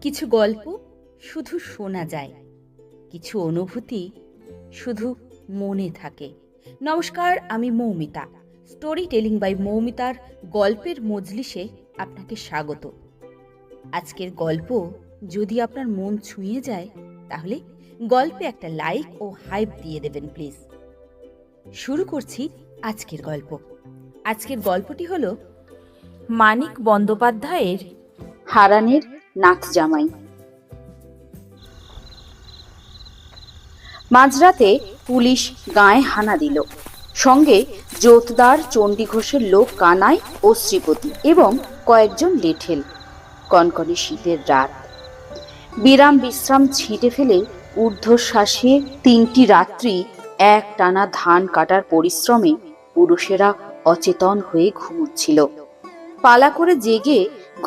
কিছু গল্প শুধু শোনা যায়, কিছু অনুভূতি শুধু মনে থাকে। নমস্কার, আমি মৌমিতা। স্টোরি টেলিং বাই মৌমিতার গল্পের মজলিসে আপনাকে স্বাগত। আজকের গল্প যদি আপনার মন ছুঁয়ে যায়, তাহলে গল্পে একটা লাইক ও হাইপ দিয়ে দেবেন প্লিজ। শুরু করছি আজকের গল্প। আজকের গল্পটি হলো মানিক বন্দ্যোপাধ্যায়ের হারানের নাথ জামাই। মাঝরাতে পুলিশ গায়ে হানা দিল। সঙ্গে জোতদার, চণ্ডী ঘোষের লোক কানাই ও শ্রীপতি এবং কয়েকজন লেঠেল। কনকনে শীতের রাত। বিরাম বিশ্রাম ছিঁটে ফেলে ঊর্ধ্বশ্বাসে 3টি রাত্রি এক টানা ধান কাটার পরিশ্রমে পুরুষেরা অচেতন হয়ে ঘুমোচ্ছিল। পালা করে জেগে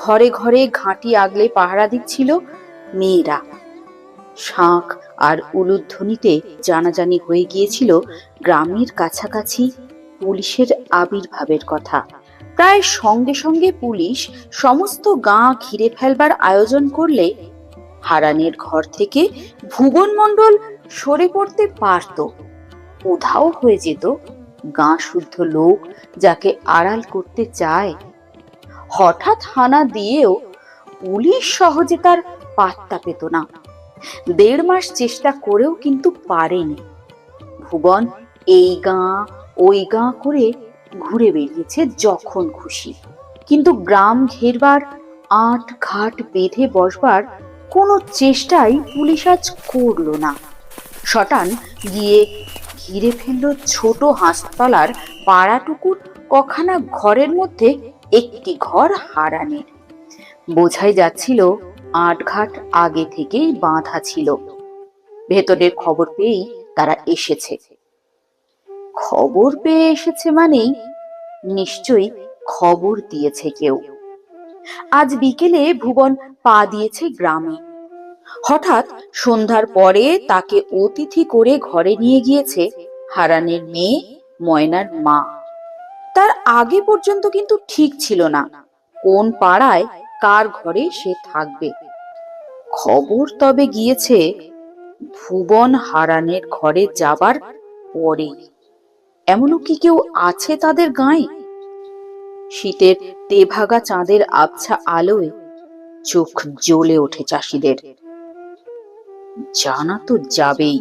ঘরে ঘরে ঘাঁটি আগলে পাহারা দিচ্ছিল মেয়েরা। শাঁখ আর উলুধ্বনিতে জানাজানি হয়ে গিয়েছিল গ্রামের কাছাকাছি পুলিশের আবির্ভাবের কথা। প্রায় সঙ্গে সঙ্গে পুলিশ সমস্ত গাঁ ঘিরে ফেলবার আয়োজন করলে হারানের ঘর থেকে ভুবন মণ্ডল সরে পড়তে পারত। উধাও হয়ে যেত গাঁ শুদ্ধ লোক যাকে আড়াল করতে চায়। হঠাৎ হানা দিয়েও পুলিশ সহজে তার পাত্তা পেত না। 1.5 মাস চেষ্টা করেও কিন্তু পারেনি। ভুবন এই গাঁ ওই গাঁ করে ঘুরে বেরিয়েছে যখন খুশি, কিন্তু গ্রাম ঘেরবার, আট ঘাট বেঁধে বসবার কোনো চেষ্টাই পুলিশ আজ করলো না। শটান গিয়ে ঘিরে ফেলল ছোট হাসপাতালার পাড়াটুকুর কখানা ঘরের মধ্যে একটি ঘর হারানের। বোঝাই যাচ্ছিল 8 ঘাট আগে থেকেই বাঁধা ছিল। ভেতরের খবর পেয়েই তারা এসেছে। খবর পেয়ে এসেছে মানেই নিশ্চয়ই খবর দিয়েছে কেউ। আজ বিকেলে ভুবন পা দিয়েছে গ্রামে। হঠাৎ সন্ধ্যার পরে তাকে অতিথি করে ঘরে নিয়ে গিয়েছে হারানের মেয়ে ময়নার মা। তার আগে পর্যন্ত কিন্তু ঠিক ছিল না কোন পাড়ায় কার ঘরে সে থাকবে। খবর তবে গিয়েছে ভুবন হারানের ঘরে যাবার পরে। এমনও কি কেউ আছে তাদের গায়ে? শীতের তেভাগা চাঁদের আবছা আলোয় চোখ জ্বলে ওঠে চাষিদের। জানা তো যাবেই,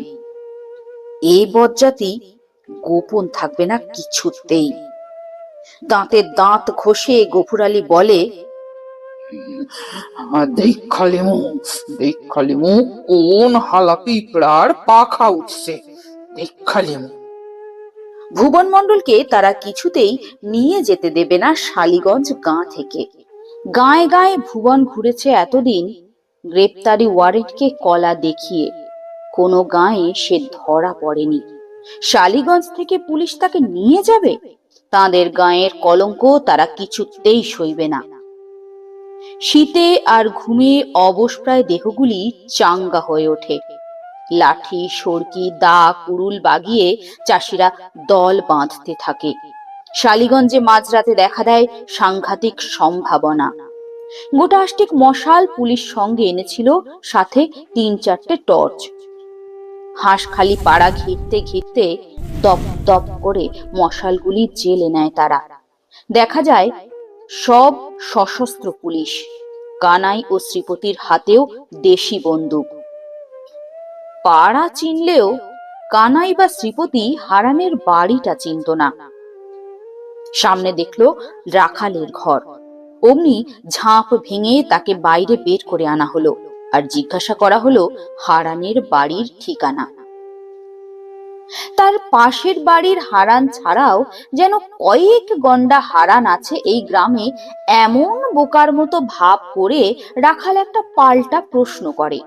এই বজ্জাতি গোপন থাকবে না কিছুতেই। দাঁতে দাঁত ঘষে গফুর আলী বলে, দেখালিমু কোন হালা পিঁপড়ার পাখা উঠছে, দেখালিমু। ভুবন মণ্ডলকে তারা কিছুতেই নিয়ে যেতে দেবে না শালিগঞ্জ গাঁ থেকে। গায়ে গায়ে ভুবন ঘুরেছে এতদিন গ্রেপ্তারি ওয়ারেন্টকে কলা দেখিয়ে। কোনো গায়ে সে ধরা পড়েনি। শালিগঞ্জ থেকে পুলিশ তাকে নিয়ে যাবে? তাদের গায়ের কলঙ্ক তারা কিছুতেই সইবে না। শীতে আর ঘুমে অবশপ্রায় দেহগুলি চাঙ্গা হয়ে ওঠে। লাঠি, সরকি, দা, কুড়ুল বাগিয়ে চাষিরা দল বাঁধতে থাকে। শালিগঞ্জে মাঝরাতে দেখা দেয় সাংঘাতিক সম্ভাবনা। গোটা 8 মশাল পুলিশ সঙ্গে এনেছিল, সাথে 3-4টে টর্চ। হাঁসখালি পাড়া ঘিরতে ঘিরতে দপ দপ করে মশালগুলি জেলে নেয় তারা। দেখা যায় সব সশস্ত্র পুলিশ। কানাই ও শ্রীপতির হাতেও দেশি বন্দুক। পাড়া চিনলেও কানাই বা শ্রীপতি হারানের বাড়িটা চিনত না। সামনে দেখলো রাখালের ঘর। অমনি ঝাঁপ ভেঙে তাকে বাইরে বের করে আনা হলো আর জিজ্ঞাসা করা হলো হারানের বাড়ির ঠিকানা। তার পাশের বাড়ির হারান ছাড়াও যেন কয়েক গন্ডা হারান আছে এই গ্রামে, এমন বোকার মতো ভাব করে রাখাল একটা পাল্টা প্রশ্ন করে,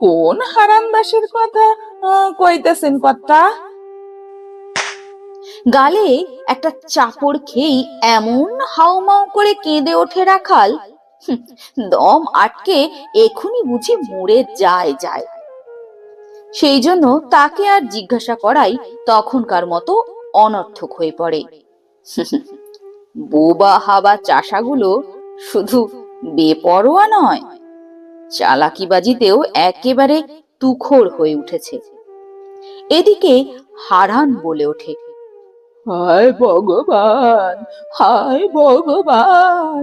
কোন হারান দাসের কথা কইতেছেন কর্তা? গালে একটা চাপড় খেয়েই এমন হাউমাউ করে কেঁদে ওঠে রাখাল, দম আটকে এখুনি বুঝি মরে যায়। সেই জন্য তাকে আর জিজ্ঞাসা করাই তখনকার মতো অনর্থক হয়ে পড়ে। বোবা হাবা চাষাগুলো শুধু বেপরোয়া নয়, চালাকিবাজিতেও একেবারে তুখোড় হয়ে উঠেছে। এদিকে হারান বলে ওঠে, হায় ভগবান, হায় ভগবান।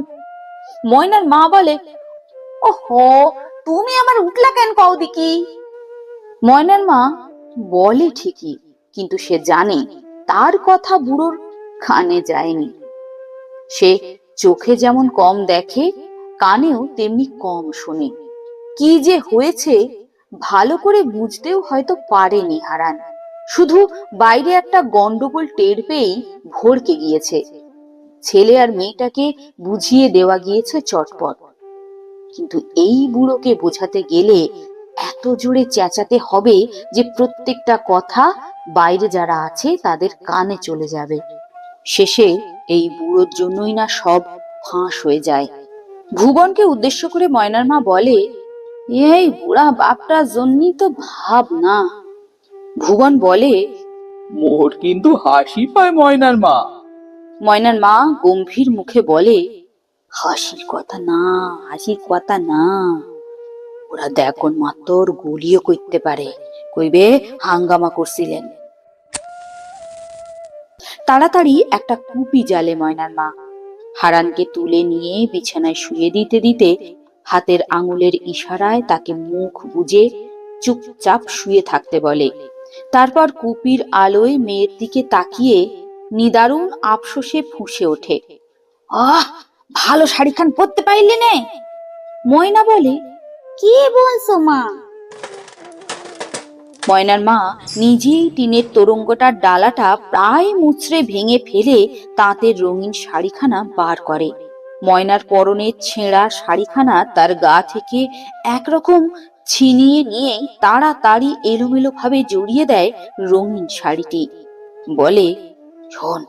ময়নার মা বলে, ওহো, তুমি আমার উঠলা কেন কও দিকি? ময়নার মা বলে ঠিকই, কিন্তু সে জানে তার কথা বুড়োর কানে যায়নি। সে চোখে যেমন কম দেখে, কানেও তেমনি কম শোনে। কি যে হয়েছে ভালো করে বুঝতেও হয়তো পারেনি হারান। শুধু বাইরে একটা গন্ডগোল টের পেয়েই ভড়কে গিয়েছে। ছেলে আর মেয়েটাকে বুঝিয়ে দেওয়া গিয়েছে চটপট, কিন্তু এই বুড়োকে বোঝাতে গেলে এত জোরে চেঁচাতে হবে যে প্রত্যেকটা কথা বাইরে যারা আছে তাদের কানে চলে যাবে। শেষে এই বুড়োর জন্যই না সব ফাঁস হয়ে যায়। ভুবনকে উদ্দেশ্য করে ময়নার মা বলে, এই বুড়া বাপটার জন্যই তো ভাব না। ভুবন বলে, মোর কিন্তু হাসি পায় ময়নার মা। ময়নার মা গম্ভীর মুখে বলে, হাসির কথা না, হাসির কথা না। ওরা দেখুন মাত্র গুলিও করতে পারে, কইবে হাঙ্গামা করছিলেন। তাড়াতাড়ি একটা কুপি জ্বালে ময়নার মা। হারানকে তুলে নিয়ে বিছানায় শুয়ে দিতে দিতে হাতের আঙুলের ইশারায় তাকে মুখ বুজে চুপচাপ শুয়ে থাকতে বলে। তারপর কুপির আলোয় মেয়ের দিকে তাকিয়ে নিদারুণ আফসোসে ফুঁসে ওঠে, আহ, ভালো শাড়িখান পরতে পাইলে নে। ময়না বলে, কি বলছো মা? ময়নার মা নিজেই টিনের তোরঙ্গটার ডালাটা প্রায় মুচড়ে ভেঙে ফেলে তাঁতের রঙিন শাড়িখানা বার করে। ময়নার পরনে ছেঁড়া শাড়িখানা তার গা থেকে একরকম ছিনিয়ে নিয়ে তাড়াতাড়ি এলোমেলো ভাবে জড়িয়ে দেয় রঙিন শাড়িটি। বলে, শোন,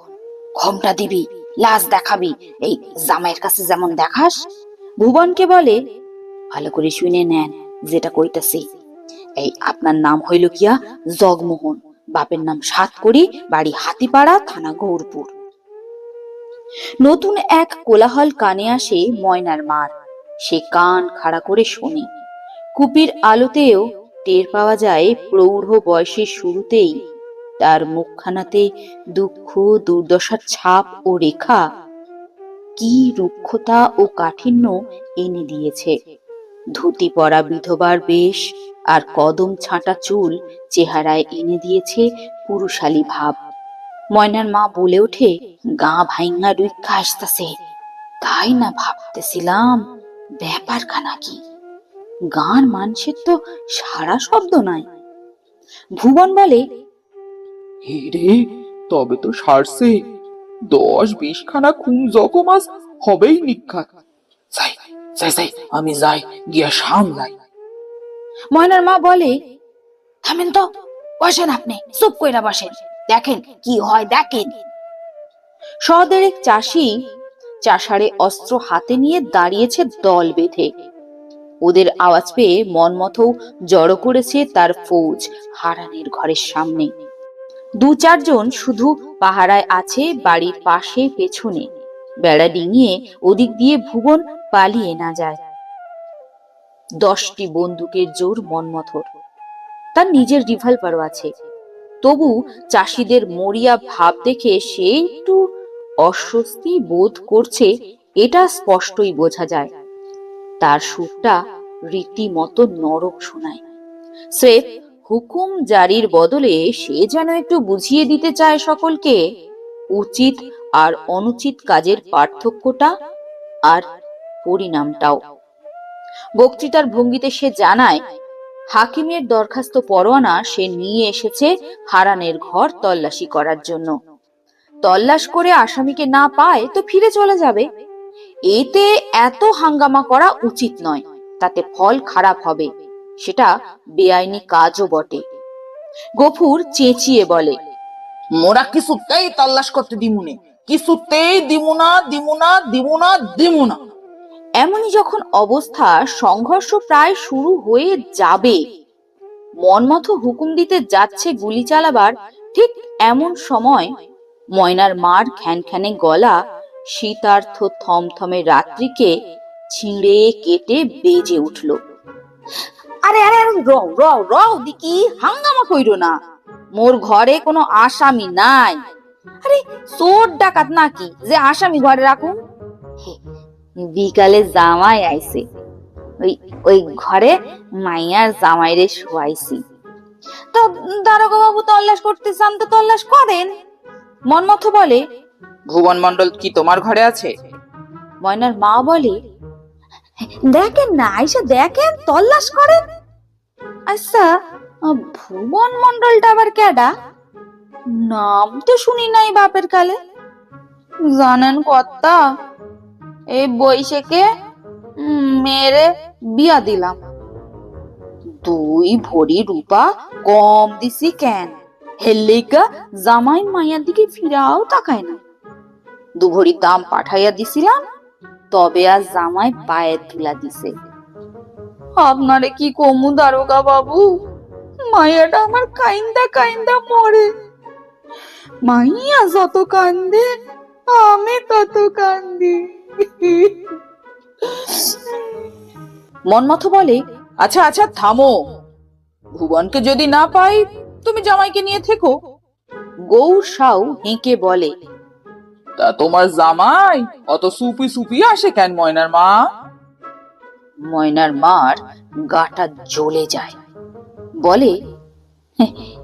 ঘোমটা দিবি, লাজ দেখাবি, এই জামাইয়ের কাছে যেমন দেখাস। ভুবনকে বলে, ভালো করে শুনে নেন যেটা কইতাছি। এই আপনার নাম হইল কিয়া জগমোহন, বাপের নাম সাতকড়ি, বাড়ি হাতিপাড়া, থানা গৌরপুর। নতুন এক কোলাহল কানে আসে ময়নার মার। সে কান খাড়া করে শোনে। কুপির আলোতেও টের পাওয়া যায় প্রৌঢ় বয়সের শুরুতেই তার মুখখানাতে দুঃখ দুর্দশার ছাপ ও রেখা কি রুক্ষতা ও কাঠিন্য এনে দিয়েছে। ধুতি পরা বিধবার বেশ আর কদম ছাঁটা চুল চেহারায় এনে দিয়েছে পুরুষালী ভাব। ময়নার মা বলে ওঠে, গা ভাইঙ্গা রুইক্ষা আসতেছে, তাই না ভাবতেছিলাম ব্যাপারখানা কি। গান মানুষের তো সারা শব্দ নাই। ভুবন বলে, হিরে, তবে তো সারছে। 10-20 খানা খুন জখম আজ হবেই নিক্ষাত। যাই যাই যাই, আমি যাই গিয়া সামলাই। ময়নার মা বলে, থামেন তো, বসেন, আপনি চুপ কইরা বসেন, দেখেন কি হয় দেখেন। সদেরেক চাষি চাষারে অস্ত্র হাতে নিয়ে দাঁড়িয়েছে দল বেঁধে। ওদের আওয়াজ পেয়ে মনমতো জড়ো করেছে তার ফৌজ হারানের ঘরের সামনে। 2-4 জন শুধু পাহারায় আছে বাড়ির পাশে পেছনে, বেড়া ডিঙিয়ে ওদিক দিয়ে ভুবন পালিয়ে না যায়। 10টি বন্দুকের জোর মনমথর। তার নিজের রিভলভারও আছে। তবু চাষিদের মরিয়া ভাব দেখে সে একটু অস্বস্তি বোধ করছে, এটা স্পষ্টই বোঝা যায়। তার সুরটা রীতিমতো নরক শোনায়। স্রেফ হুকুম জারির বদলে সে যেন একটু বুঝিয়ে দিতে চায় সকলকে উচিত আর অনুচিত কাজের পার্থক্যটা আর পরিণামটাও। বক্তৃতার ভঙ্গিতে সে জানায়, হাকিমের দরখাস্ত পরোয়ানা সে নিয়ে এসেছে হারানের ঘর তল্লাশি করার জন্য। তল্লাশ করে আসামিকে না পায় তো ফিরে চলে যাবে। এতে এত হাঙ্গামা করা উচিত নয়, তাতে ফল খারাপ হবে, সেটা বেআইনি কাজও বটে। গফুর চেঁচিয়ে বলে, মোরা কিছুতেই তল্লাশ করতে দিমুনে, কিছুতেই দিমুনা দিমুনা দিমুনা দিমুনা। এমনই যখন অবস্থা, সংঘর্ষ প্রায় শুরু হয়ে যাবে, মনমতো হুকুম দিতে যাচ্ছে গুলি চালাবার, ঠিক এমন সময় ময়নার মার খ্যানখ্যানে গলা শীতার্থ থমথমে রাত্রিকে ছিঁড়ে কেটে বেজে উঠল। আরে আরে আরে, রও রও রও দিকি, হাঙ্গামা কইরো না, মোর ঘরে কোনো আসামি নাই। আরে চোর ডাকাত নাকি যে আসামি ঘরে রাখুন? বিকালে জামাই আইছে, ওই ওই ঘরে মাইয়ার জামাইরে শুয়াইছি। তো দারোগা বাবু তল্লাশ করতে চান তো তল্লাশ করেন। মন্মথ বলে, ভুবন মন্ডল কি তোমার ঘরে আছে? ময়নার মা বলে, দেখেন না, আইসা দেখেন, তল্লাশ করেন। আচ্ছা, ভুবন মন্ডলটা আবার কেডা? নাম তো শুনি নাই বাপের কালে। জানেন কর্তা, এই বৈশাখে মেরে বিয়া দিলাম। 2 ভরি রূপা কম দিছি কেন, হেল্লেকা জামাই মাইয়ার দিকে ফিরাও তাকায় না। 2 ভরি দাম পাঠাইয়া দিছিলাম, তবে আজ জামাই পায়ে তুলা দিছে। আপনারে কি কমু দারোগা বাবু, মাইয়াটা আমার কাইন্দা কাইন্দা মরে। মাইয়া যত কান্দে আমি তত কান্দি। মন্মথ বলে, আচ্ছা আচ্ছা থামো, ভুবনকে যদি না পাই তুমি জামাইকে নিয়ে থেকো। গৌর সাউ হেঁকে বলে, তা তোমার জামাই অত সুপি সুপি আসে কেন ময়নার মা? ময়নার মার গাটা জ্বলে যায়। বলে,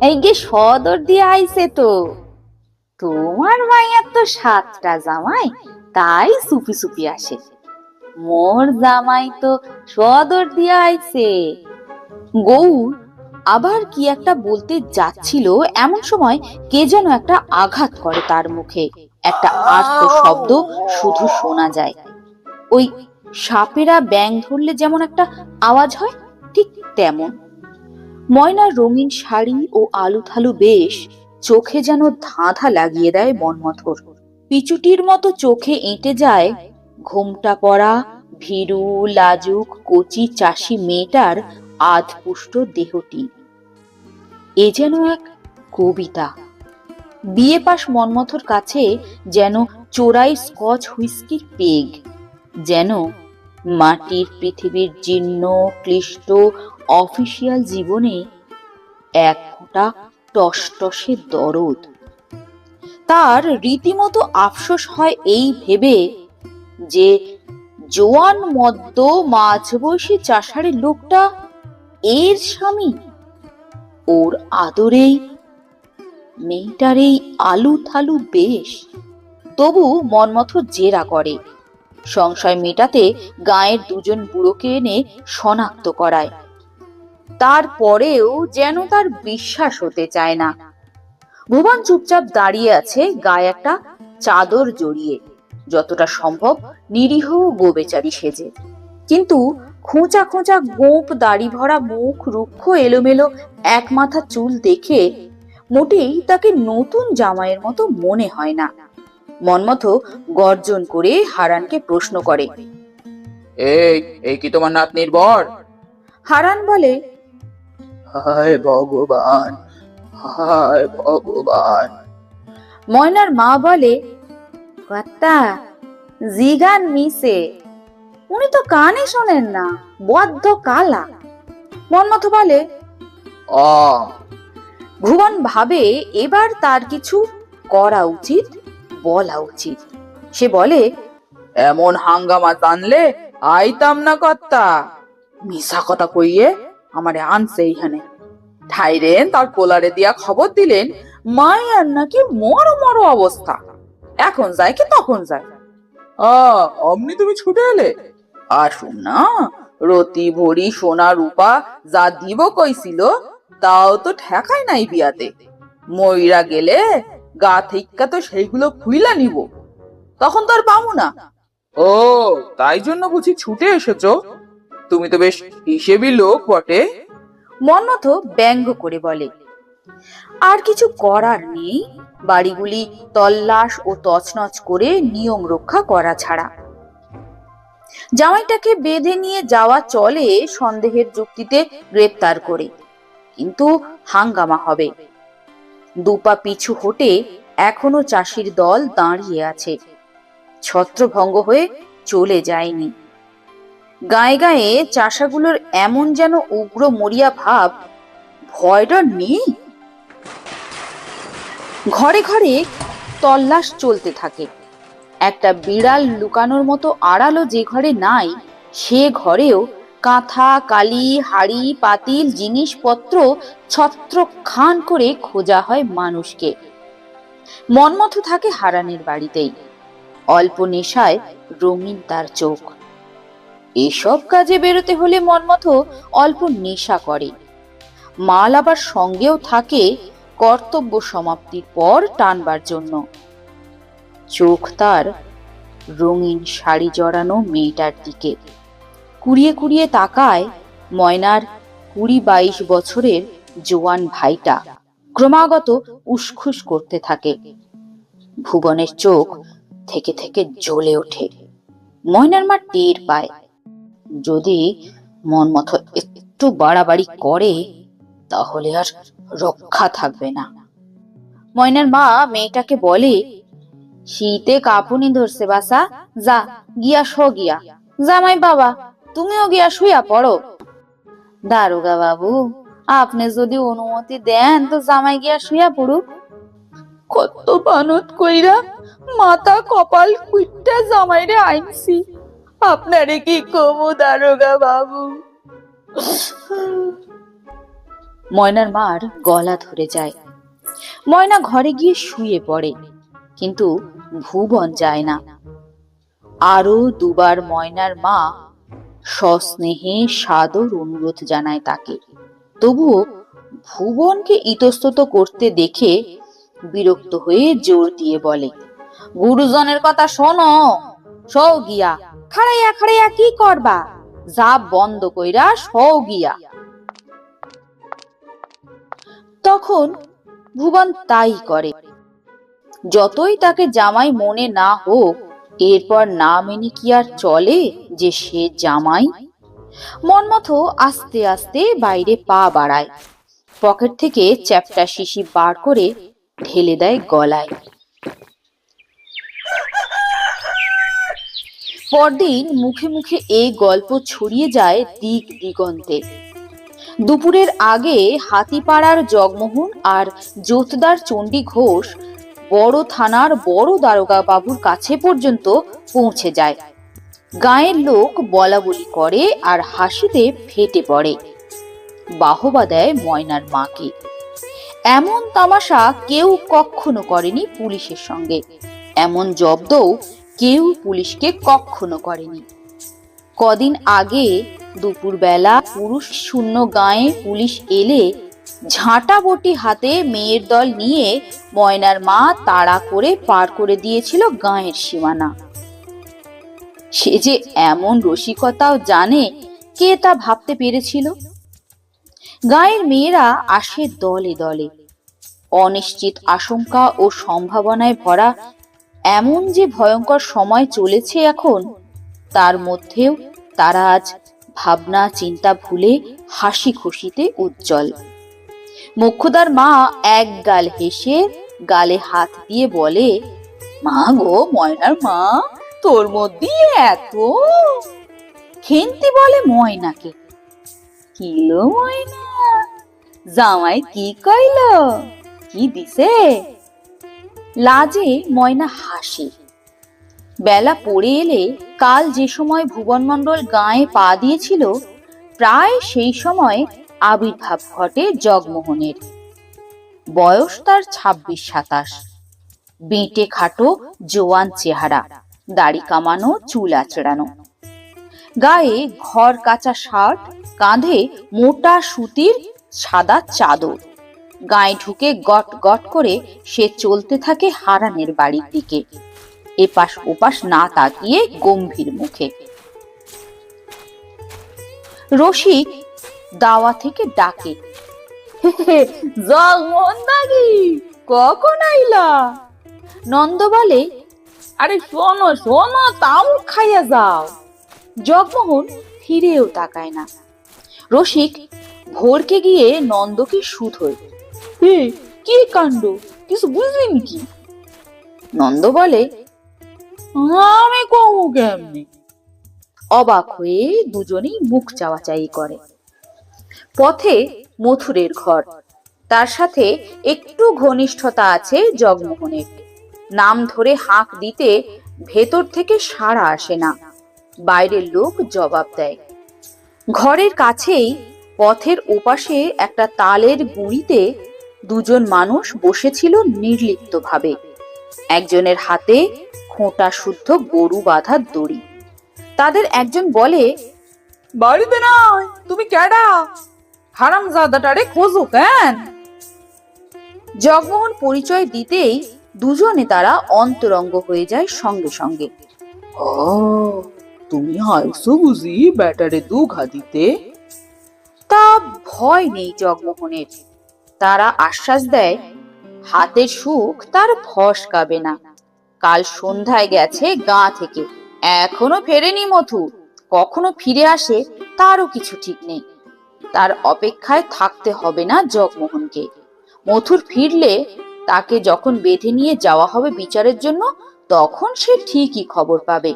এই গে সদর দিয়ে আইছে তো, তোমার মাইয়ার তো 7টা জামাই, তাই সুপি সুপি আসে। মোর জামাই তো সদর দিয়ে আইছে। গৌর আবার কি একটা বলতে যাচ্ছিল, এমন সময় কে যেন একটা আঘাত করে তার মুখে। একটা আর্ত শব্দ শুধু শোনা যায়। ওই সাপেরা ব্যাং ধরলে যেমন একটা আওয়াজ হয়, ঠিক তেমন। ময়নার রঙিন শাড়ি ও আলু থালু বেশ চোখে যেন ধাঁধা লাগিয়ে দেয় মন্মথর। পিচুটির মতো চোখে এঁটে যায় ঘোমটা পরা ভীরু লাজুক কচি চাষি মেয়েটার আধপুষ্ট দেহটি। এ যেন এক কবিতা। বিয়ে পাশ মন্মথর কাছে যেন চোরাই স্কচ হুইস্কির পেগ, যেন মাটির পৃথিবীর জীর্ণ ক্লিষ্ট অফিসিয়াল জীবনে এক ফোঁটা টসটসে দরদ। তার রীতিমতো আফসোস হয় এই ভেবে যে জোয়ান মদ্য মাঝবয়সী চাষারের লোকটা এর স্বামী। ওর আদরেই মেয়েটার এই আলু থালু বেশ। তবু মন্মথ জেরা করে, সংশয় মেটাতে গায়ের 2জন বুড়োকে এনে শনাক্ত করায়। তারপরেও যেন তার বিশ্বাস হতে চায় না। ভুবন চুপচাপ দাঁড়িয়ে আছে, গায়ে একটা চাদর জড়িয়ে, যতটা সম্ভব নিরীহ গোবেচারী সেজে। কিন্তু খোঁচা খোঁচা গোঁপ দাড়ি ভরা মুখ, রুক্ষ এলোমেলো এক মাথা চুল দেখে মোটেই তাকে নতুন জামাইয়ের মতো মনে হয় না। মন্মথ গর্জন করে হারানকে প্রশ্ন করে, এই এই কি তোমার নাতনির বর? হারান বলে, হায় ভগবান, হায় ভগবান। ময়নার মা বলে, কর্তা জিগান মিশে, উনি তো কানে শোনেন না, বদ্ধ কালা। মন্মথ বলে, অ ভুবন ভাবে এবার তার কিছু করা উচিত, বলা উচিত। সে বলে, এমন হাঙ্গামা টানলে আইতাম না কর্তা। মিশা কথা কইয়ে আমারে আনছে এইখানে। ঠাইরেন তার কোলারে দিয়া খবর দিলেন মাইয়ার নাকি মরো মরো অবস্থা, এখন যায় কি তখন যায়। অমনি তুমি ছুটে এলে? আসুন না, রতি ভরি সোনা রূপা যা দিব কইছিল তাও তো ঠেকায় নাই বিয়াতে। মইরা গেলে গা থেকে তো সেইগুলো খুইলা নিব, তখন তো আর পাবো না। ও তাই জন্য বুঝি ছুটে এসেছো? তুমি তো বেশ হিসেবি লোক বটে। মন্মথ ব্যঙ্গ করে বলে, আর কিছু করার নেই, বাড়িগুলি তল্লাশ ও তছনছ করে নিয়ম রক্ষা করা ছাড়া। জামাইটাকে বেঁধে নিয়ে যাওয়া চলে সন্দেহের যুক্তিতে গ্রেপ্তার করে, কিন্তু হাঙ্গামা হবে। 2 পা পিছু হটে এখনো চাষির দল দাঁড়িয়ে আছে, ছত্রভঙ্গ হয়ে চলে যায়নি। গায়ে গায়ে চাষাগুলোর এমন যেন উগ্র মরিয়া ভাব, ভয়টা নেই। ঘরে ঘরে তল্লাশ চলতে থাকে। একটা বিড়াল লুকানোর মতো আড়ালও যে ঘরে নাই, সে ঘরেও কাঁথা কালি হাড়ি পাতিল জিনিসপত্র ছত্র খান করে খোঁজা হয় মানুষকে। মনমথ থাকে হারানের বাড়িতেই। অল্প নেশায় রঙিন তার চোখ। এসব কাজে বেরোতে হলে মনমথ অল্প নেশা করে। মাল আবার সঙ্গেও থাকে কর্তব্য সমাপ্তির পর টানবার জন্য। চোখ তার রঙিন শাড়ি জড়ানো মেয়েটার দিকে। কুড়িয়ে কুড়িয়ে তাকায় ময়নার 20-22 বছরের জোয়ান ভাইটা ক্রমাগত উসখুস করতে থাকে। ভুবনের চোখ থেকে থেকে জ্বলে ওঠে। ময়নার মা টের পায়, যদি মনমথ একটু বাড়াবাড়ি করে তাহলে আর রক্ষা থাকবে না। ময়নার মা মেয়েটাকে বলে, শীতে কাঁপুনি ধরছে বাসা, যা গিয়া শো গিয়া। জামাই বাবা, তুমিও গিয়া শুইয়া পড়ো। দারোগা বাবু, আপনি যদি অনুমতি দেন তো জামাই গিয়া শুইয়া পড়ুক। কত বানত কইরা মাথা কপাল কুইট্টা জামাইরে আইনছি, আপনারে কি কমু দারোগা বাবু। ময়নার মার গলা ধরে যায়। ময়না ঘরে গিয়ে শুয়ে পড়ে, কিন্তু ভুবন যায় না। আরো দুবার ময়নার মা সস্নেহে সাদর অনুরোধ জানায় তাকে। তবুও ভুবনকে ইতস্তত করতে দেখে বিরক্ত হয়ে জোর দিয়ে বলে, গুরুজনের কথা শোনো, সৌ গিয়া। খাড়াইয়া খাড়াইয়া কি করবা, যা বন্ধ কইরা সৌ গিয়া। তখন ভুবন তাই করে। যতই তাকে জামাই মনে না হোক, এরপর না মেনে কি আর চলে যে সে জামাই। মনমথ আস্তে আস্তে বাইরে পা বাড়ায়। পকেট থেকে চ্যাপ্টা শিশি বার করে ঢেলে দেয় গলায়। পরদিন মুখে মুখে এই গল্প ছড়িয়ে যায় দিক দিগন্তে। দুপুরের আগে হাতিপাড়ার জগমোহন আর জোতদার চণ্ডী ঘোষ বড় থানার বড় দারোগা বাবুর কাছে পর্যন্ত পৌঁছে যায়। গায়ের লোক বলা বলি করে আর হাসিতে ফেটে পড়ে। বাহবা দেয় ময়নার মাকে। এমন তামাশা কেউ কখনো করেনি পুলিশের সঙ্গে। এমন জব্দও কেউ পুলিশকে কখনো করেনি। কদিন আগে দুপুরবেলা পুরুষ শূন্য গায়ে পুলিশ এলে ঝাঁটা বটি হাতে মেয়ের দল নিয়ে ময়নার মা তাড়া করে পার করে দিয়েছিল গায়ের সীমানা। সে যে এমন রসিকতাও জানে, কে তা ভাবতে পেরেছিল? গায়ের মেয়েরা আসে দলে দলে। অনিশ্চিত আশঙ্কা ও সম্ভাবনায় ভরা এমন যে ভয়ঙ্কর সময় চলেছে এখন, তার মধ্যেও তারা আজ ভাবনা চিন্তা ভুলে হাসি খুশিতে উজ্জ্বল। মোক্ষদার মা এক গাল হেসে গালে হাত দিয়ে বলে, মা গো ময়নার মা, তোর মধ্যে এত। খেন্তি বলে ময়নাকে, কিলো ময়না, জামাই কি কইল, কি দিছে? লাজে ময়না হাসে। বেলা পড়ে এলে কাল যে সময় ভুবন মণ্ডল গায়ে পা দিয়েছিল, প্রায় সেই সময় আবির্ভাব ঘটে জগমোহনের। বয়স তার 26-27। বেঁটে খাটো জোয়ান চেহারা, দাড়ি কামানো, চুল আঁচড়ানো। গায়ে ঘর কাঁচা শার্ট, কাঁধে মোটা সুতির সাদা চাদর। গায়ে ঢুকে গট গট করে সে চলতে থাকে হারানের বাড়ির দিকে, এপাশ ওপাশ না তাকিয়ে গম্ভীর মুখে। রসিক দাওয়া থেকে ডাকে, জগমোহন দাদি, কখন আইলা? নন্দ বলে, আরে শোনো শোনো, তামুক খাইয়া যাও। জগমোহন ফিরেও তাকায় না। রসিক ভোরকে গিয়ে নন্দকে শুধোয়, কি কাণ্ড, কিছু বুঝলি নাকি? নন্দ বলে, আমি কমু কেমনি? অবাক হয়ে দুজনেই মুখ চাওয়াচাই করে। পথে মথুরের ঘর, তার সাথে একটু ঘনিষ্ঠতা আছে জগমোহনের। নাম ধরে হাঁক দিতে ভেতর থেকে সাড়া আসে না, বাইরের লোক জবাব দেয়। ঘরের কাছেই পথের ওপাশে একটা তালের গুঁড়িতে দুজন মানুষ বসেছিল নির্লিপ্তভাবে। একজনের হাতে খোঁটা শুদ্ধ গরু বাঁধার দড়ি। তাদের একজন বলে, বাড়িতে নাই, তুমি কেডা? হারামজাদাটারে খোঁজো কেন? জগমোহন পরিচয় দিতেই দুজনে তারা অন্তরঙ্গ হয়ে যায় সঙ্গে সঙ্গে। ও, তুমি হাইছো বুঝি ব্যাটারে দুঘা দিতে? তা ভয় নেই জগমোহনের। তারা আশ্বাস দেয়, হাতের সুখ তার ফসকাবে না। কাল সন্ধ্যায় গেছে গাঁ থেকে, এখনো ফেরেনি মথু। কখনো ফিরে আসে তারও কিছু ঠিক নেই। তার অপেক্ষায় থাকতে হবে না জগমোহনকে। মথুর ফিরলে তাকে যখন বেঁধে নিয়ে যাওয়া হবে বিচারের জন্য, তখন সে ঠিকই খবর পাবে।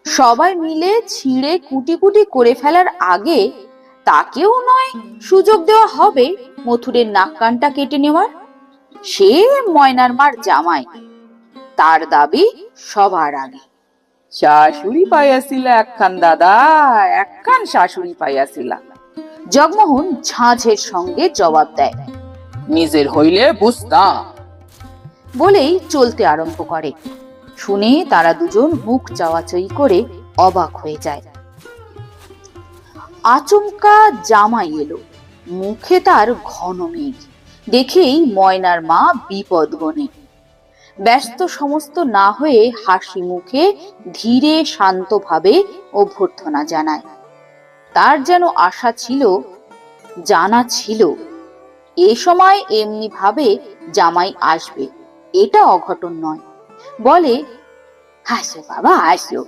সবাই মিলে ছিঁড়ে কুটি কুটি করে ফেলার আগে তাকেও নয় সুযোগ দেওয়া হবে মথুরের নাক কানটা কেটে নেওয়ার। সে ময়নার মার জামাই, তার দাবি সবার আগে। শাশুড়ি পাইয়াছিলা একখান দাদা, একখান শাশুড়ি পাইয়াছিলা। জগমোহন ঝাঁঝের সঙ্গে জবাব দেয়। নিজের হইলে বুঝতাম। বলেই চলতে আরম্ভ করে। শুনে তারা দুজন মুখ চাওয়াচাই করে অবাক হয়ে যায়। আচমকা জামাই এলো, মুখে তার ঘন মেঘ। দেখেই ময়নার মা বিপদ গনে। ব্যস্ত সমস্ত না হয়ে হাসি মুখে ধীরে শান্তভাবে অভ্যর্থনা জানায়। তার যেন আশা ছিল, জানা ছিল, এ সময় এমনি ভাবে জামাই আসবে, এটা অঘটন নয়। বলে, হাসো বাবা হাসো,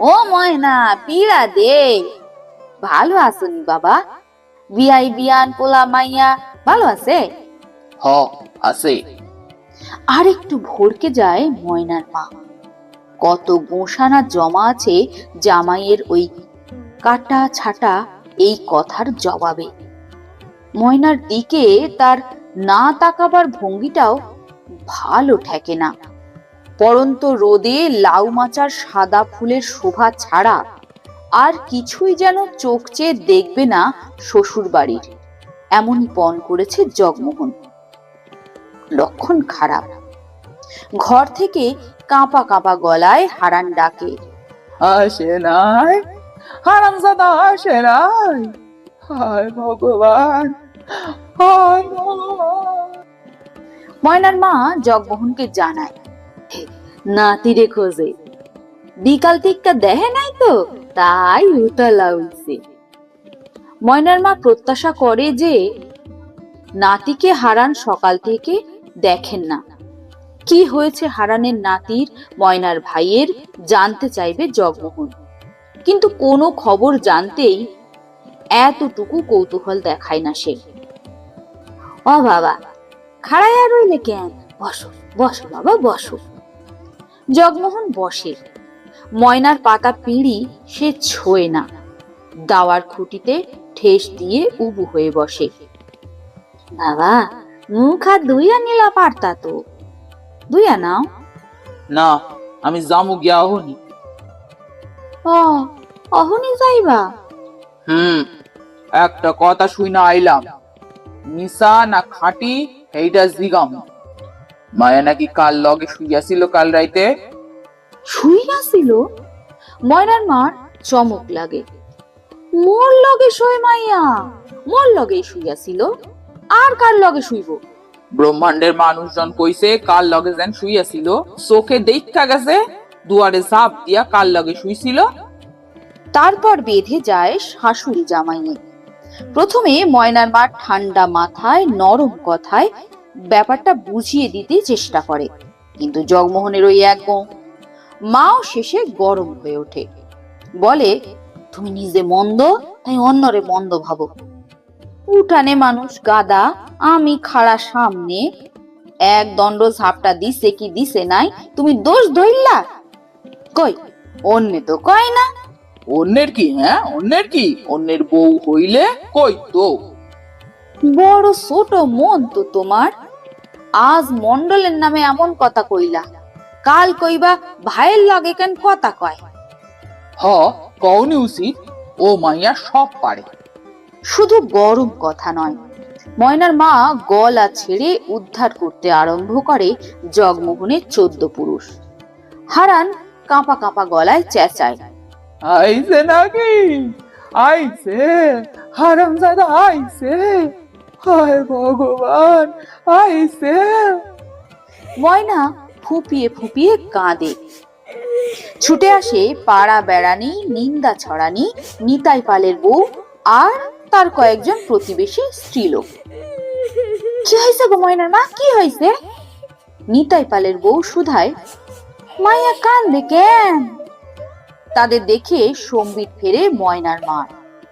ও ময়না পীড়া দে। ভালো আসনি বাবা? বিয়াই বিয়ান পোলা মাইয়া ভালো আছে? হ, আছে। আর একটু ভড়কে যায় ময়নার মা। কত গোসানা জমা আছে জামাইয়ের ওই কাটা ছাটা এই কথার জবাবে। ময়নার দিকে তার না তাকাবার ভঙ্গিটাও ভালো ঠেকে না। পরন্ত রোদে লাউ মাচার সাদা ফুলের শোভা ছাড়া আর কিছুই যেন চোখ চেয়ে দেখবে না শ্বশুর বাড়ির, এমনই পণ করেছে জগমোহন। লক্ষণ খারাপ। ঘর থেকে কাঁপা কাঁপা গলায় হারান ডাকে, আসে নাই, হারামজাদা আসে নাই। হায় ভগবান, হায় ভগবান। ময়নার মা জগমোহনকে জানায়, নাতিরে খোঁজে, বিকাল টিক্কা দেহে নাই তো, তাই উতলা হইছে। ময়নার মা প্রত্যাশা করে যে নাতিকে হারান সকাল থেকে দেখেন না। কি হয়েছে হারানের নাতির, ময়নার ভাইয়ের জানতে চাইবে জগমোহন। কিন্তু কোনো খবর জানতেই এতটুকু কৌতূহল দেখায় না সে। ও বাবা, খাড়াইয়া রইলে কেন? বসো বসো বাবা বসো। জগমোহন বসে। ময়নার পাতা পিঁড়ি সে ছোঁয় না। দাওয়ার খুঁটিতে ঠেস দিয়ে উবু হয়ে বসে। বাবা, মুখ হাত ধুইয়া নিলা পারতা তো, ধুইয়া নাও। না, আমি জামু গিয়া হনি। ও, অহনি যাইবা? একটা কথা শুই না আইলাম, মিশা না খাঁটি এইটা জিগাম। মায়া নাকি কাল লগে শুইয়াছিল কাল রাইতে। শুইয়াছিল? ময়নার মার চমক লাগে। মোর লগে শোয় মাইয়া? মোর লগেই শুইয়াছিল, আর কার লগে শুইব? ব্রহ্মাণ্ডের মানুষজন কইছে কাল লগে যেন শুইয়াছিল, চোখে দেখা গেছে দুয়ারে ঝাঁপ দিয়া কাল লগে শুইছিল। তারপর বেঁধে যায় শাশুড়ি জামাইয়ে। প্রথমে ময়নার মা ঠান্ডা মাথায় নরম কথায় ব্যাপারটা বুঝিয়ে দিতে চেষ্টা করে, কিন্তু জগমোহনের ওই এক মাও শেষে গরম হয়ে ওঠে। বলে, তুমি নিজে মন্দ তাই অন্যরে মন্দ ভাবো। উঠানে মানুষ গাদা, আমি খাড়া সামনে, এক দণ্ড ঝাপটা দিছে কি দিছে নাই তুমি দোষ ধরলা? কই অন্য তো কয় না, অন্যের কি? হ্যাঁ, অন্যের কি? অন্যের বউ হইলে কই তো? বড় ছোট মন তো তোমার। আজ মন্ডলের নামে এমন কথা কইলা, কাল কইবা ভাইয়ের লগে কেন কথা কয়। হ, কওনি উচিত। ও মাইয়া সব পারে। শুধু গরম কথা নয়, ময়নার মা গলা ছেড়ে উদ্ধার করতে আরম্ভ করে জগমোহনের 14 পুরুষ। হারান কাঁপা কাঁপা গলায় চেঁচায়, আইছে নাকি? আইছে, হারামজাদা আইছে। হায় ভগবান, আইছে। ময়না ফুপিয়ে ফুপিয়ে কাঁদে। ছুটে আসে পাড়া বেড়ানি, নিন্দা ছড়ানি, নিতাই পালের বউ আর তার কয়েকজন প্রতিবেশী স্ত্রীলোক। কি হয়েছে গো ময়নার মা, কি হয়েছে? নিতাই পালের বউ সুধায়, মাইয়া কান্দে কেন? তাদের দেখে সম্বিত ফেরে ময়নার মা,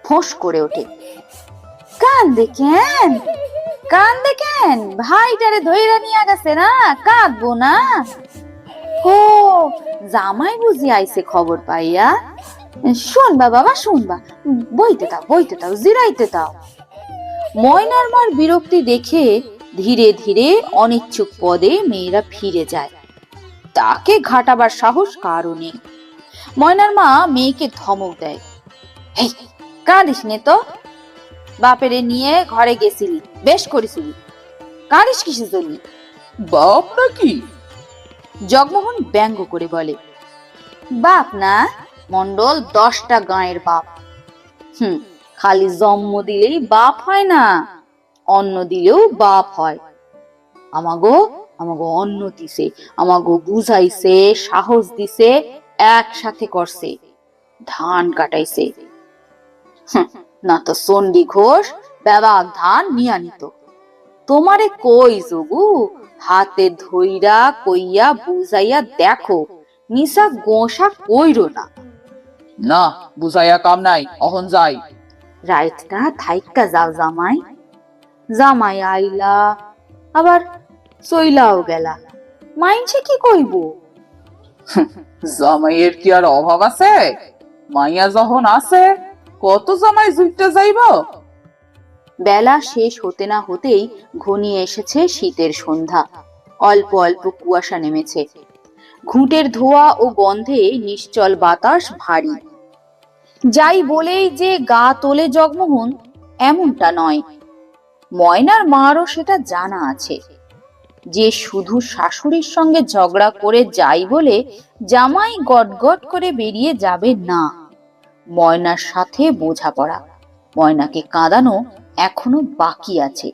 ফোঁস করে ওঠে, কান্দে কেন? কান্দে কেন? ভাইটারে ধইরা নিয়ে গেছে না, কাঁদবো না? ও, জামাই বুঝি আইছে খবর পাইয়া। শুনবা বাবা শুনবা, বইতে দাও জিরাইতে দাও। ময়নার মার বিরক্তি দেখে ধীরে ধীরে অনিচ্ছুক পদে মেয়েরা ফিরে যায়। তাকে ঘাটাবার সাহস কারও নেই। ময়নার মা মেয়েকে ধমক দেয়, এই কাঁদিস নে তো, বাপেরে নিয়ে ঘরে গেছিলি, বেশ করেছিলি, কাঁদিস কিসের জন্য? বাপ নাকি? জগমোহন ব্যঙ্গ করে বলে, বাপ না, মন্ডল 10টা গাঁয়ের বাপ। খালি জন্ম দিলেই বাপ হয় না, অন্ন দিলেও বাপ হয়। আমাগো আমাগো অন্ন দিছে, আমাগো বুঝাইছে, সাহস দিছে, একসাথে করছে, ধান কাটাইছে। না তো চণ্ডী ঘোষ ব্যাবাক ধান নিয়া নিত। তোমারে কই যোগু, হাতে ধইরা কইয়া বুঝাইয়া দেখো, নিশা গোসা কইরো না। না, বুঝাইয়া কাম নাই, অহন যাই। রাইতটা থাইক্কা যাও জামাই। জামাই আইলা আবার চইলাও গেলা, মাইনছে কি কইব? জামাইয়ের কি আর অভাব আছে? মাইয়া যখন আছে, কত জামাই জুইতে যাইব। বেলা শেষ হতে না হতেই ঘনিয়ে এসেছে শীতের সন্ধ্যা। অল্প অল্প কুয়াশা নেমেছে। ঘুঁটের ধোঁয়া ও গন্ধে নিশ্চল বাতাস ভারী। যাই বলেই যে গা তোলে জগমোহন, এমনটা নয়। ময়নার মারও সেটা জানা আছে যে শুধু শাশুড়ির সঙ্গে ঝগড়া করে যাই বলে জামাই গটগট করে বেরিয়ে যাবে না। ময়নার সাথে বোঝাপড়া, ময়নাকে কাঁদানো এখনো বাকি আছে।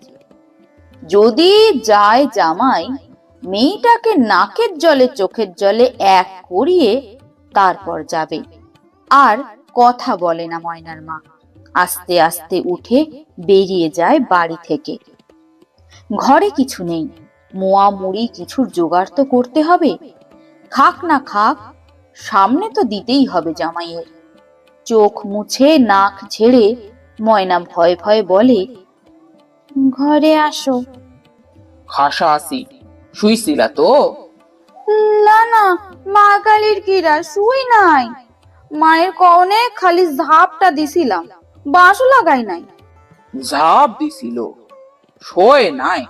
যদি যায় জামাই, মেয়েটাকে নাকের জলে চোখের জলে এক করিয়ে তারপর যাবে। আর কথা বলে না ময়নার মা, আস্তে আস্তে উঠে বেরিয়ে যায় বাড়ি থেকে। ঘরে কিছু নেই, মোয়া মুড়ি কিছুর জোগাড় তো করতে হবে। খাক না খাক, সামনে তো দিতেই হবে জামাইয়ের। চোখ মুছে নাক ঝেড়ে ময়না ভয়ে ভয়ে বলে, ঘরে আসো। খাসা আসি, শুইছিলা তো? না না, মা কালীর কিরা শুই নাই। মায়ের কওনে খালি ঝাপটা দিছিলাম, বাঁশও লাগাই নাই। ঝাপ দিছিল, শোয় নাই?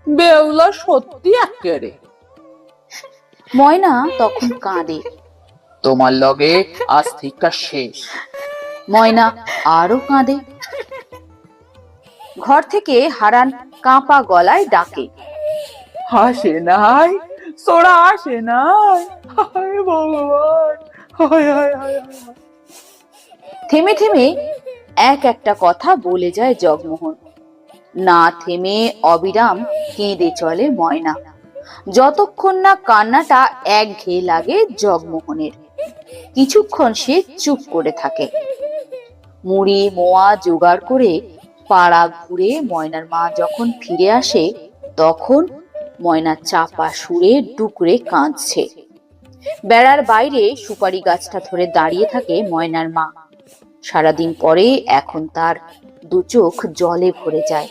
বেউলা সত্যি একেবারে। ময়না তখন কাঁদে। তোমার লগে আজ থেকে শেষ। ময়না আরো কাঁদে। ঘর থেকে হারান কাঁপা গলায় ডাকে, হাসে নাই, সোরা আসে নাই। হায় ভগবান, হায় হায় হায় হায়। থেমে থেমে এক একটা কথা বলে যায় জগমোহন। না থেমে অবিরাম কেঁদে চলে ময়না, যতক্ষণ না কান্নাটা একঘেয়ে লাগে জগমোহনের। কিছুক্ষণ সে চুপ করে থাকে। মুড়ি মোয়া জোগাড় করে পাড়া ঘুরে ময়নার মা যখন ফিরে আসে, তখন ময়না চাপা সুরে ডুকরে কাঁদছে। বেড়ার বাইরে সুপারি গাছটা ধরে দাঁড়িয়ে থাকে ময়নার মা। সারাদিন পরে এখন তার দু চোখ জলে ভরে যায়।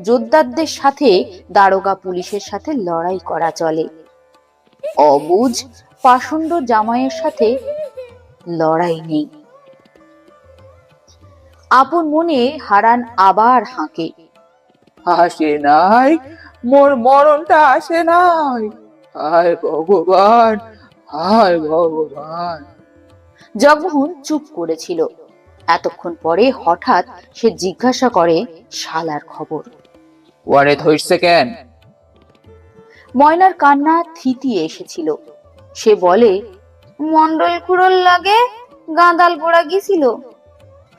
যোদ্ধাদের সাথে দারোগা পুলিশের সাথে লড়াই করা চলে, অবুঝ পাষণ্ড জামাইয়ের সাথে লড়াই নেই। আপন মনে হারান আবার হাঁকে। আসে নাই, মোর মরণটা আসে নাই। হায় ভগবান, হায় ভগবান। জগমোহন চুপ করেছিল। এতক্ষণ পরে হঠাৎ সে জিজ্ঞাসা করে শালার খবর। ওয়ারে ধরছে কেন? ময়নার কান্না থিতিয়ে এসেছিল। সে বলে, মন্ডল খুড়োর লাগে গাঁদাল গোড়া গিয়েছিল,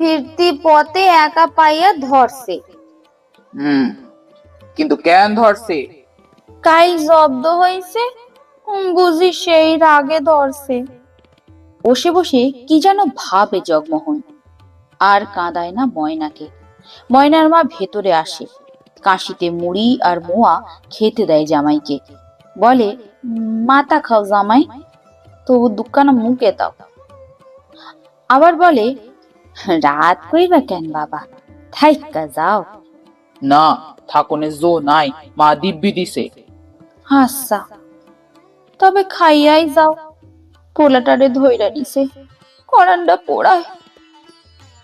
ফিরতি পথে একা পাইয়া ধরছে। কিন্তু কেন ধরছে? কাইল জব্দ হইছে, বুঝি সেই রাগে ধরছে। বসে বসে কি যেন ভাবে জগমোহন। আর কাঁদায় না ময়নাকে। ময়নার মা ভেতরে আসে, কাশিতে মুড়ি আর মোয়া খেতে দেয় জামাইকে। বলে, মাথা খাও জামাই, তবু দুখানা মুখে দাও। আবার বলে, রাত কইবা কেন বাবা, থাইকা যাও। না, থাকনে জো নাই, মা দিব্যি দিছে। আচ্ছা, তবে খাইয়াই যাও। পোলাটারে ধইরা দিছে, করান্ডা পোড়ায়।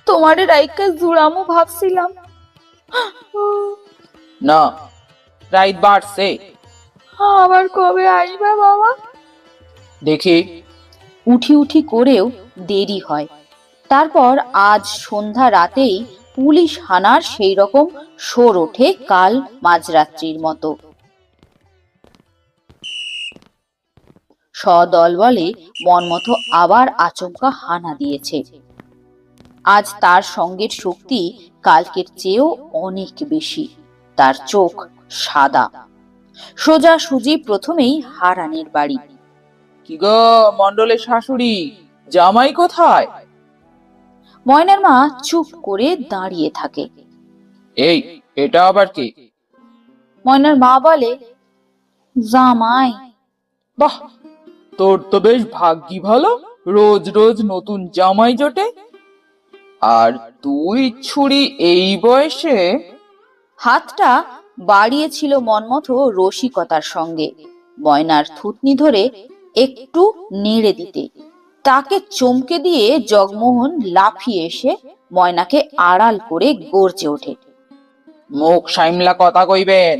তোমারে রাইকা জুড়ামো ভাবছিলাম। না, রাইত বাড়ছে। আবার কবে আইবা বাবা? দেখি। উঠি উঠি করেও দেরি হয়। তারপর আজ সন্ধ্যা রাতেই পুলিশ হানার সেই রকম শোর ওঠে কাল মাঝরাত্রির মতো। সদল বলে মনমতো আবার আচমকা হানা দিয়েছে। আজ তার সঙ্গের শক্তি কালকের চেয়েও অনেক বেশি। তার চোখ সাদা। সোজা সুজি প্রথমেই হারানের বাড়ি। কি গো মন্ডলের শাশুড়ি, জামাই কোথায়? ময়নার মা চুপ করে দাঁড়িয়ে থাকে। এই, এটা আবার কে? ময়নার মা বলে, জামাই। বাহ, তোর তো বেশ ভাগ্যি ভালো, রোজ রোজ নতুন জামাই জোটে। আর তুই ছুরি এই বয়সে? হাতটা বাড়িয়েছিল মনমতো রসিকতার সঙ্গে ময়নার থুতনি ধরে একটু নেড়ে দিতে। তাকে চমকে দিয়ে জগমোহন লাফিয়ে এসে ময়নাকে আড়াল করে গর্জে ওঠে, মুখ সাইমলা কথা কইবেন।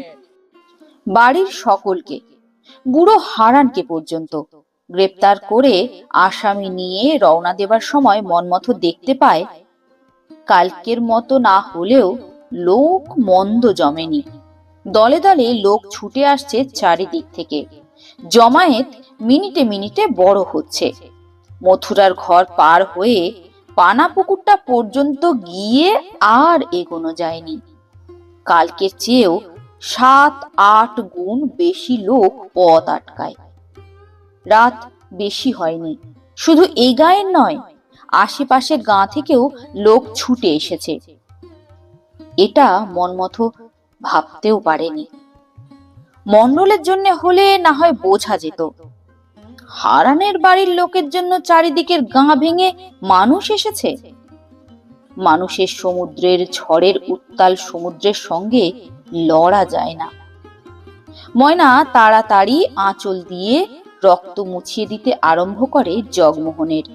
বাড়ির সকলকে, বুড়ো হারানকে পর্যন্ত গ্রেপ্তার করে আসামি নিয়ে রওনা দেবার সময় মনমতো দেখতে পায় কালকের মতো না হলেও লোক মন্দ জমেনি। দলে দলে লোক ছুটে আসছে চারিদিক থেকে। জমায়েত মিনিটে মিনিটে বড় হচ্ছে। মথুরার ঘর পার হয়ে পানা পুকুরটা পর্যন্ত গিয়ে আর এগোনো যায়নি। কালকের চেয়েও 7-8 গুণ বেশি লোক পথ আটকায়। রাত বেশি হয়নি, শুধু এই গায়ের নয়, আশেপাশের গাঁ থেকেও লোক ছুটে এসেছে। এটা মনমতো ভাবতেও পারেনি। মন্ডলের জন্য হলে না হয় বোঝা যেত, হারানের বাড়ির লোকের জন্য চারিদিকের গাঁ ভেঙে মানুষ এসেছে। মানুষের সমুদ্রের ঝড়ের উত্তাল সমুদ্রের সঙ্গে লড়া যায় না। ময়না তাড়াতাড়ি আঁচল দিয়ে রক্ত মুছিয়ে দিতে আরম্ভ করে জগমোহনের।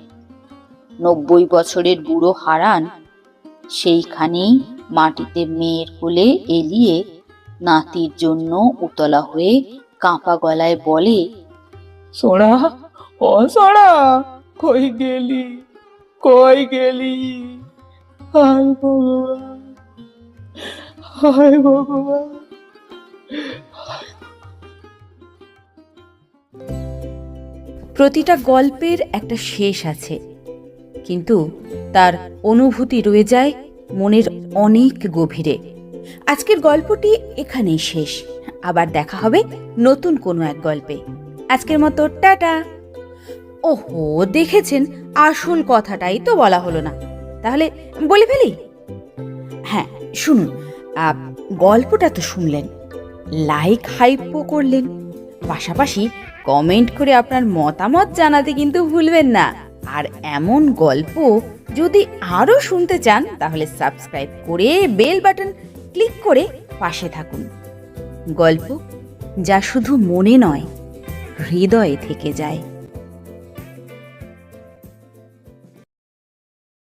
90 বছরের বুড়ো হারান সেইখানেই মাটিতে মেয়ের কোলে এলিয়ে নাতির জন্য উতলা হয়ে কাঁপা গলায় বলে, সোনা, ও সোনা, কই গেলি, কই গেলি? হায় ভগবান, হায় ভগবান। প্রতিটা গল্পের একটা শেষ আছে, কিন্তু তার অনুভূতি রয়ে যায় মনের অনেক গভীরে। আজকের গল্পটি এখানেই শেষ। আবার দেখা হবে নতুন কোনো এক গল্পে। আজকের মতো টাটা। ওহো, দেখেছেন, আসল কথাটাই তো বলা হলো না। তাহলে বলে ফেলি। হ্যাঁ, শুনুন, গল্পটা তো শুনলেন, লাইক হাইপও করলেন, পাশাপাশি কমেন্ট করে আপনার মতামত জানাতে কিন্তু ভুলবেন না। আর এমন গল্প যদি আরো শুনতে চান তাহলে সাবস্ক্রাইব করে বেল বাটন ক্লিক করে পাশে থাকুন। গল্প যা শুধু মনে নয়, হৃদয়ে থেকে যায়।